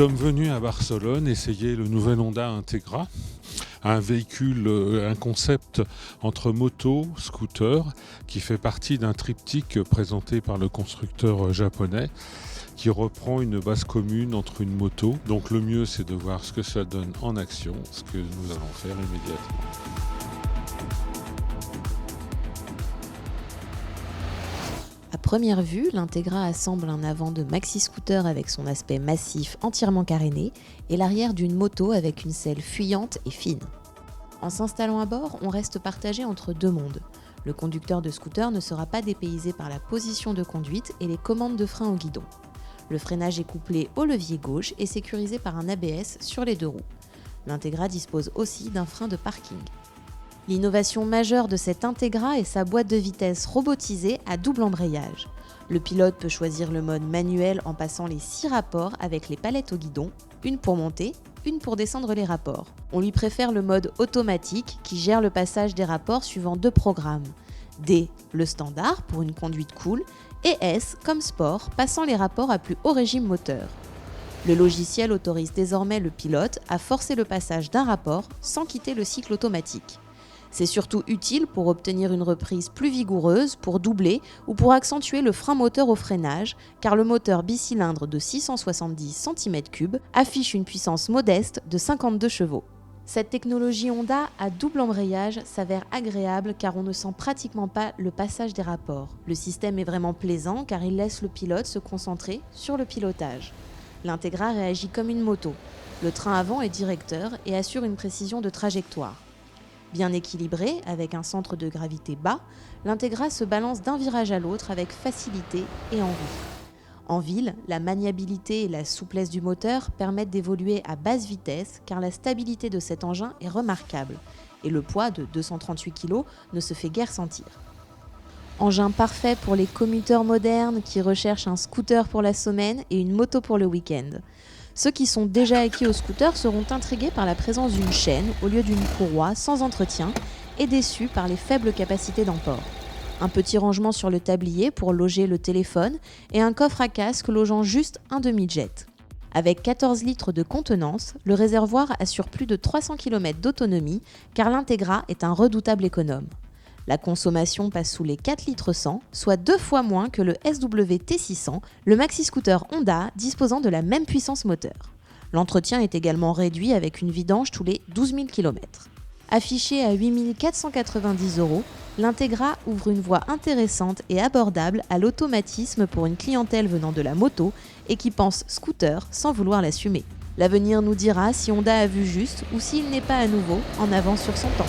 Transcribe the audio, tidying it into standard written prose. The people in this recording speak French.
sommes venus à Barcelone essayer le nouvel Honda Integra, un véhicule, un concept entre moto, scooter, qui fait partie d'un triptyque présenté par le constructeur japonais, qui reprend une base commune entre une moto. Donc le mieux, c'est de voir ce que ça donne en action, ce que nous allons faire immédiatement. À première vue, l'Integra assemble un avant de maxi-scooter avec son aspect massif entièrement caréné et l'arrière d'une moto avec une selle fuyante et fine. En s'installant à bord, on reste partagé entre deux mondes. Le conducteur de scooter ne sera pas dépaysé par la position de conduite et les commandes de frein au guidon. Le freinage est couplé au levier gauche et sécurisé par un ABS sur les deux roues. L'Integra dispose aussi d'un frein de parking. L'innovation majeure de cette Integra est sa boîte de vitesse robotisée à double embrayage. Le pilote peut choisir le mode manuel en passant les 6 rapports avec les palettes au guidon, une pour monter, une pour descendre les rapports. On lui préfère le mode automatique qui gère le passage des rapports suivant 2 programmes. D, le standard pour une conduite cool, et S comme sport, passant les rapports à plus haut régime moteur. Le logiciel autorise désormais le pilote à forcer le passage d'un rapport sans quitter le cycle automatique. C'est surtout utile pour obtenir une reprise plus vigoureuse, pour doubler ou pour accentuer le frein moteur au freinage, car le moteur bicylindre de 670 cm3 affiche une puissance modeste de 52 chevaux. Cette technologie Honda à double embrayage s'avère agréable car on ne sent pratiquement pas le passage des rapports. Le système est vraiment plaisant car il laisse le pilote se concentrer sur le pilotage. L'Integra réagit comme une moto. Le train avant est directeur et assure une précision de trajectoire. Bien équilibré, avec un centre de gravité bas, l'Integra se balance d'un virage à l'autre avec facilité et envie. En ville, la maniabilité et la souplesse du moteur permettent d'évoluer à basse vitesse car la stabilité de cet engin est remarquable et le poids de 238 kg ne se fait guère sentir. Engin parfait pour les commuteurs modernes qui recherchent un scooter pour la semaine et une moto pour le week-end. Ceux qui sont déjà acquis au scooter seront intrigués par la présence d'une chaîne au lieu d'une courroie sans entretien et déçus par les faibles capacités d'emport. Un petit rangement sur le tablier pour loger le téléphone et un coffre à casque logeant juste un demi-jet. Avec 14 litres de contenance, le réservoir assure plus de 300 km d'autonomie car l'Integra est un redoutable économe. La consommation passe sous les 4 litres 100, soit 2 fois moins que le SWT600, le maxi-scooter Honda disposant de la même puissance moteur. L'entretien est également réduit avec une vidange tous les 12 000 km. Affiché à 8 490 €, l'Integra ouvre une voie intéressante et abordable à l'automatisme pour une clientèle venant de la moto et qui pense scooter sans vouloir l'assumer. L'avenir nous dira si Honda a vu juste ou s'il n'est pas à nouveau en avance sur son temps.